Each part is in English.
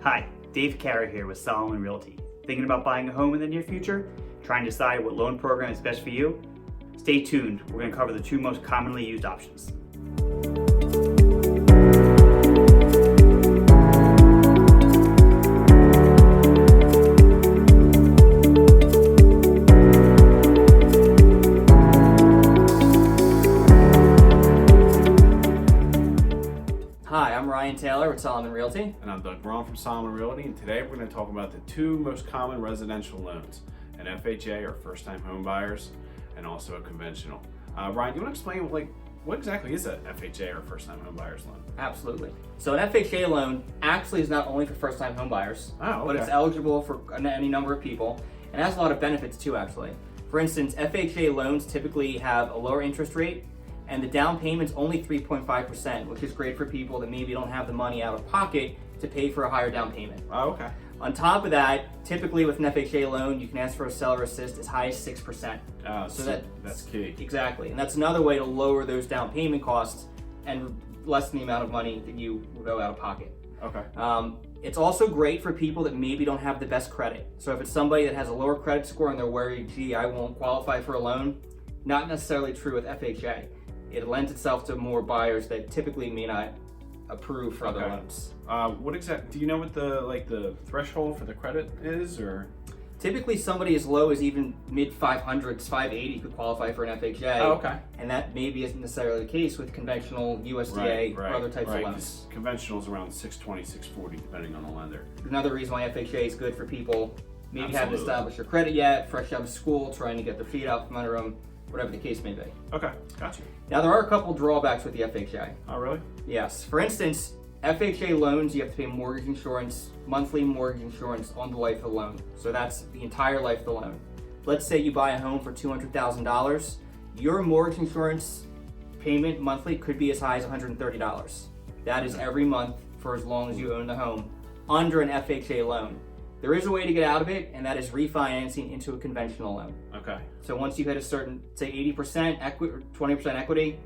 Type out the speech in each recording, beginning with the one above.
Hi, Dave Carey here with Solomon Realty. Thinking about buying a home in the near future? Trying to decide what loan program is best for you? Stay tuned, we're going to cover the two most commonly used options. Hi, I'm Ryan Taylor with Solomon Realty. And I'm Doug Braun from Solomon Realty, and today we're going to talk about the two most common residential loans, an FHA or first-time home buyers, and also a conventional. Ryan, do you want to explain what exactly is an FHA or first-time home buyers loan? Absolutely. So an FHA loan actually is not only for first-time home buyers, but it's eligible for any number of people, and has a lot of benefits too, actually. For instance, FHA loans typically have a lower interest rate, and the down payment's only 3.5%, which is great for people that maybe don't have the money out of pocket to pay for a higher down payment. Oh, okay. On top of that, typically with an FHA loan, you can ask for a seller assist as high as 6%. So that's key. Exactly, and that's another way to lower those down payment costs and lessen the amount of money that you will go out of pocket. Okay. It's also great for people that maybe don't have the best credit. So if it's somebody that has a lower credit score and they're worried, gee, I won't qualify for a loan, not necessarily true with FHA. It lends itself to more buyers that typically may not approve for other loans. Do you know what the threshold for the credit is, or? Typically somebody as low as even mid 500s, 580 could qualify for an FHA. Oh, okay. And that maybe isn't necessarily the case with conventional USDA or other types of loans. Conventional is around 620, 640 depending on the lender. Another reason why FHA is good for people maybe haven't established their credit yet, fresh out of school, trying to get their feet out from under them, whatever the case may be. Okay, gotcha. Now there are a couple drawbacks with the FHA. Oh, really? Yes. For instance, FHA loans, you have to pay mortgage insurance, monthly mortgage insurance on the life of the loan. So that's the entire life of the loan. Let's say you buy a home for $200,000. Your mortgage insurance payment monthly could be as high as $130. That is every month for as long as you own the home under an FHA loan. There is a way to get out of it, and that is refinancing into a conventional loan. Okay. So once you hit a certain, say 80% equity or 20% equity,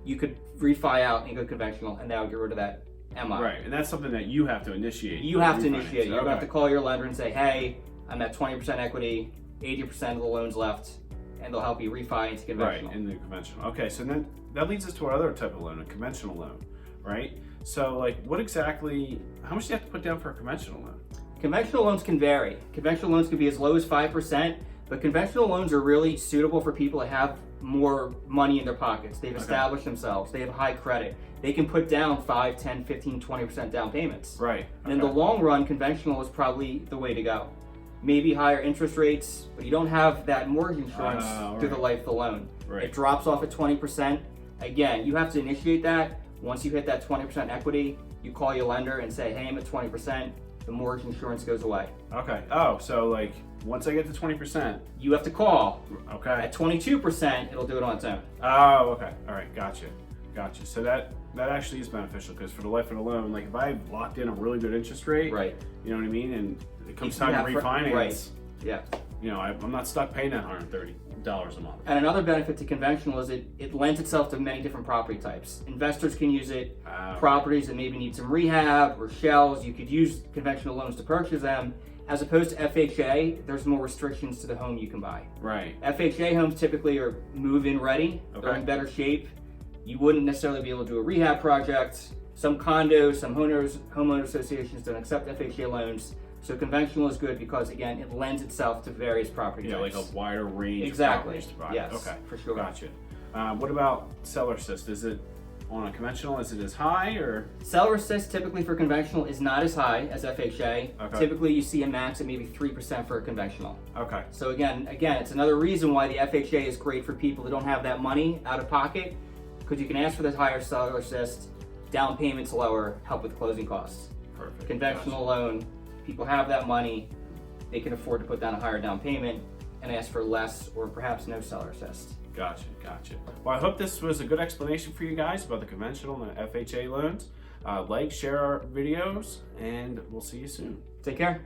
you could refi out and go conventional, and that would get rid of that MI. Right, and that's something that you have to initiate. You have to initiate. You Okay. have to call your lender and say, hey, I'm at 20% equity, 80% of the loan's left, and they'll help you refi into conventional. Right, in the conventional. Okay, so then that leads us to our other type of loan, a conventional loan, right? So how much do you have to put down for a conventional loan? Conventional loans can vary. Conventional loans can be as low as 5%, but conventional loans are really suitable for people that have more money in their pockets. They've established themselves. They have high credit. They can put down 5, 10, 15, 20% down payments. Right. And in the long run, conventional is probably the way to go. Maybe higher interest rates, but you don't have that mortgage insurance through the life of the loan. Right. It drops off at 20%. Again, you have to initiate that. Once you hit that 20% equity, you call your lender and say, hey, I'm at 20%. The mortgage insurance goes away. Okay. Oh, so once I get to 20%, you have to call. Okay. At 22%, it'll do it on its own. Oh, okay. All right. Gotcha. So that actually is beneficial, because for the life of the loan, if I locked in a really good interest rate, right? You know what I mean, and it comes time to refinance, right? Yeah. I'm not stuck paying that $130 a month. And another benefit to conventional is it lends itself to many different property types. Investors can use it. Properties that maybe need some rehab or shells, you could use conventional loans to purchase them. As opposed to FHA, there's more restrictions to the home you can buy. Right. FHA homes typically are move-in ready. Okay. They're in better shape. You wouldn't necessarily be able to do a rehab project. Some condos, some homeowner associations don't accept FHA loans. So conventional is good because, again, it lends itself to various property types. Like a wider range of properties to buy. Yes, okay, for sure. Gotcha. What about seller assist? Is it on a conventional, is it as high, or? Seller assist typically for conventional is not as high as FHA. Okay. Typically you see a max of maybe 3% for a conventional. Okay. So again, it's another reason why the FHA is great for people that don't have that money out of pocket, because you can ask for this higher seller assist, down payments lower, help with closing costs. Perfect. Conventional loan, people have that money, they can afford to put down a higher down payment and ask for less or perhaps no seller assist. Gotcha. Well, I hope this was a good explanation for you guys about the conventional and the FHA loans. Share our videos, and we'll see you soon. Take care.